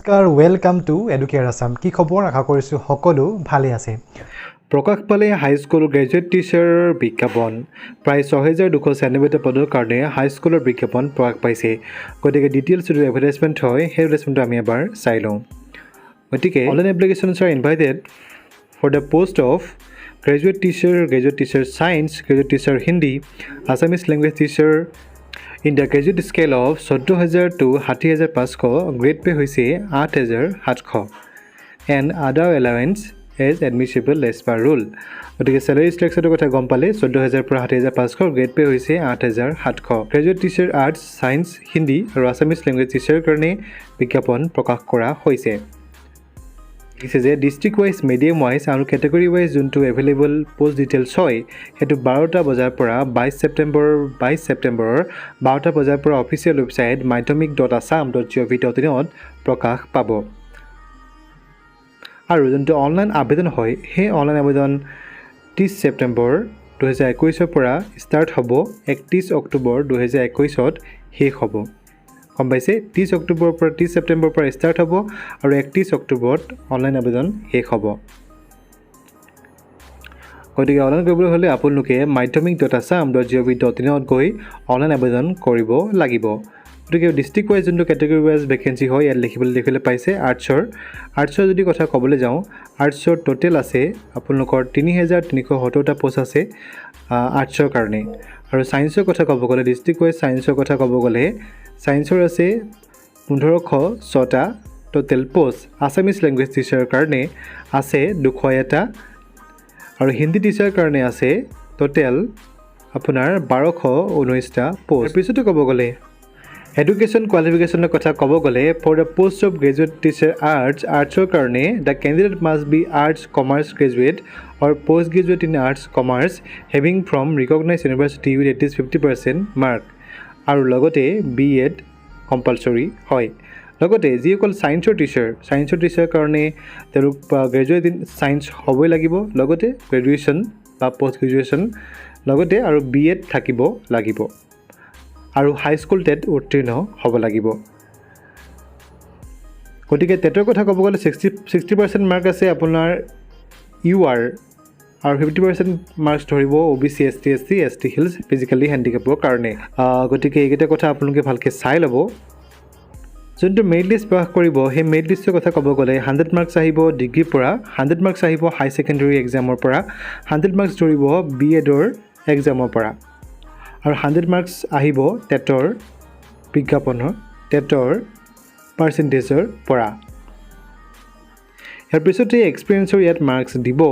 নমস্কাৰ welcome to Educare Assam কি খবৰ আশা কৰিছো সকলো ভালে আছে প্ৰকাশ পালে হাইস্কুল গ্ৰেজুৱেট টিচাৰৰ বিজ্ঞাপন প্ৰায় 6296 পদৰ কাৰণে হাইস্কুলৰ বিজ্ঞাপন প্ৰকাশ পাইছে গতিকে ডিটেইলছ যদি এডভাৰটাইজমেন্ট হয় সেই এডভাৰটাইজমেন্টটো আমি এবাৰ চাই লওঁ গতিকে online applications are invited for the post of graduate teacher science graduate teacher hindi assamese language teacher in the graduate scale of 14000 to 60500 grade pay hoise 8700 and other allowance is admissible as per rule গতিকে salary structure কথা গম পালে 14000 পৰা 70500 grade pay hoise 8700 graduate teacher arts science hindi আৰু assamese language teacher কাৰণে বিজ্ঞাপন প্ৰকাশ কৰা হৈছে This is a district wise medium wise and category wise junto available post details hoy hetu 12ta bajar pora 22 September 12ta bajar pora official website mytomic.assam.gov.in ot prakash pabo aru junto online abedon hoy he online abedon 30 September 2021 pora start hobo 31 October 2021 ot he hobo কম পাইছে 30 অক্টোবৰ পৰা 30 সেপ্টেম্বৰ পৰা start হ'ব আৰু 31 অক্টোবৰত online আবেদন শেষ হ'ব গতিকে অনলাইন কৰিবলৈ হ'লে আপোনালোকে mytomic.assam.gov.in ত গৈ অনলাইন আবেদন কৰিব লাগিব গতিকে ডিস্ট্ৰিক্ট ওয়াইজ যোনটো কেটেগৰি ওয়াইজ ভেকেন্সি হয় ইয়াত লিখিবলৈ পাইছে আৰ্টছৰ যদি কথা ক'বলৈ যাওঁ আৰ্টছৰ টোটেল আছে আপোনালোকৰ 3370টা পোষ্ট আছে আৰ্টছৰ কাৰণে আৰু সায়েন্সৰ কথা ক'ব গ'লে ডিস্ট্ৰিক্ট ওয়াইজ সায়েন্সৰ কথা ক'ব গ'লে সায়েন্সৰ আছে 1506টা total post Assamese language teacher কাৰণে আছে 201টা আৰু হিন্দী টিচাৰ কাৰণে আছে টোটেল আপোনাৰ 1219টা পোষ্ট পিছতে ক'ব গ'লে Education qualification কথা ক'ব গ'লে for the post of graduate teacher artsৰ কাৰণে the candidate must be arts commerce graduate or postgraduate in arts commerce having from recognized university with at least 50% mark আৰু লগতে B.Ed compulsory হয় লগতে যিসকল সায়েন্সৰ টিচাৰ কাৰণে তেওঁলোক গ্ৰেজুৱেট ইন সায়েন্স হ'বই লাগিব লগতে গ্ৰেজুৱেশ্যন বা পোষ্ট গ্ৰেজুৱেশ্যন লগতে আৰু B.Ed থাকিব লাগিব আৰু হাইস্কুল টেট উত্তীৰ্ণ হ'ব লাগিব গতিকে টেটৰ কথা ক'ব গ'লে 60% মাৰ্ক আছে আপোনাৰ UR আৰু 50% মাৰ্কছ ধৰিব OBC ST হিলছ ফিজিক্যালি হ্যান্ডিক্যাপৰ কাৰণে গতিকে এইকেইটা কথা আপোনালোকে ভালকৈ চাই ল'ব যোনটো মেৰিট লিষ্ট প্ৰকাশ কৰিব সেই মেৰিট লিষ্টৰ কথা ক'ব গ'লে 100 মাৰ্কছ আহিব ডিগ্ৰীৰ পৰা 100 মাৰ্কছ আহিব হাই সেকেন্ডাৰী এক্সামৰ পৰা 100 মাৰ্কছ ধৰিব B.Edৰ এক্সামৰ পৰা আৰু 100 মাৰ্কছ আহিব টেটৰ বিজ্ঞাপনৰ টেটৰ পাৰ্চেন্টেজৰ পৰা ইয়াৰ পিছতে এক্সপেৰিয়েন্সৰ ইয়াত মাৰ্কছ দিব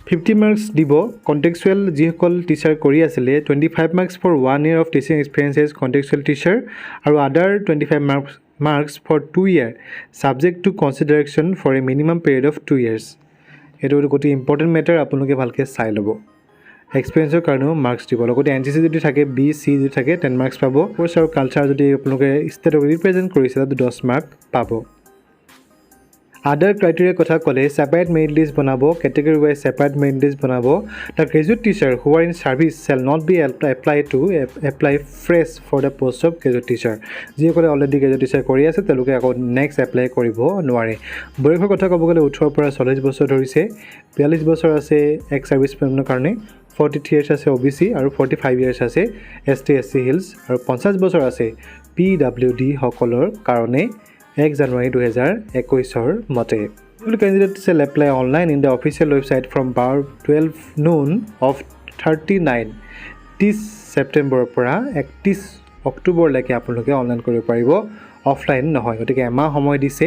50 মাৰ্কছ দিব কন্টেক্সুৱেল যিসকল টিচাৰ কৰি আছিলে 25 marks for 1 year of teaching experience as contextual teacher আৰু আদাৰ 25 marks for 2 year subject to consideration for a minimum period of 2 years এটো গতি ইম্পৰ্টেন্ট মেটাৰ আপোনালোকে ভালকৈ চাই ল'ব এক্সপেৰিয়েন্সৰ কাৰণেও মাৰ্কছ দিব লগতে এনসিসি যদি থাকে BC যদি থাকে 10 মাৰ্কছ পাব কোৰ্ছ আৰু কালচাৰ যদি আপোনালোকে ষ্টেটক ৰিপ্ৰেজেন্ট কৰিছে তাতে 10 মাৰ্ক পাব আদাৰ ক্ৰাইটেৰিয়া কথা ক'লে সেপাৰেট মেৰিট লিষ্ট বনাব category wise separate merit list বনাব the graduate teacher who are in service shall not be apply fresh for the post of graduate teacher যিসকলে অলৰেডি গ্ৰেজুৱেট টিচাৰ কৰি আছে তেওঁলোকে আকৌ নেক্সট এপ্লাই কৰিব নোৱাৰে বয়সৰ কথা ক'ব গ'লে 18 পৰা 40 বছৰ ধৰিছে 42 বছৰ আছে এক্স সাৰ্ভিসমেনৰ কাৰণে 43 years আছে OBC আৰু 45 years আছে ST হিলছ আৰু 50 বছৰ আছে PWD সকলৰ কাৰণে 1 January 2021 মতে candidates shall apply online in the official website from 12 noon of 30 September পৰা 31 October লৈকে আপোনালোকে অনলাইন কৰিব পাৰিব অফলাইন নহয় গতিকে এমাহ সময় দিছে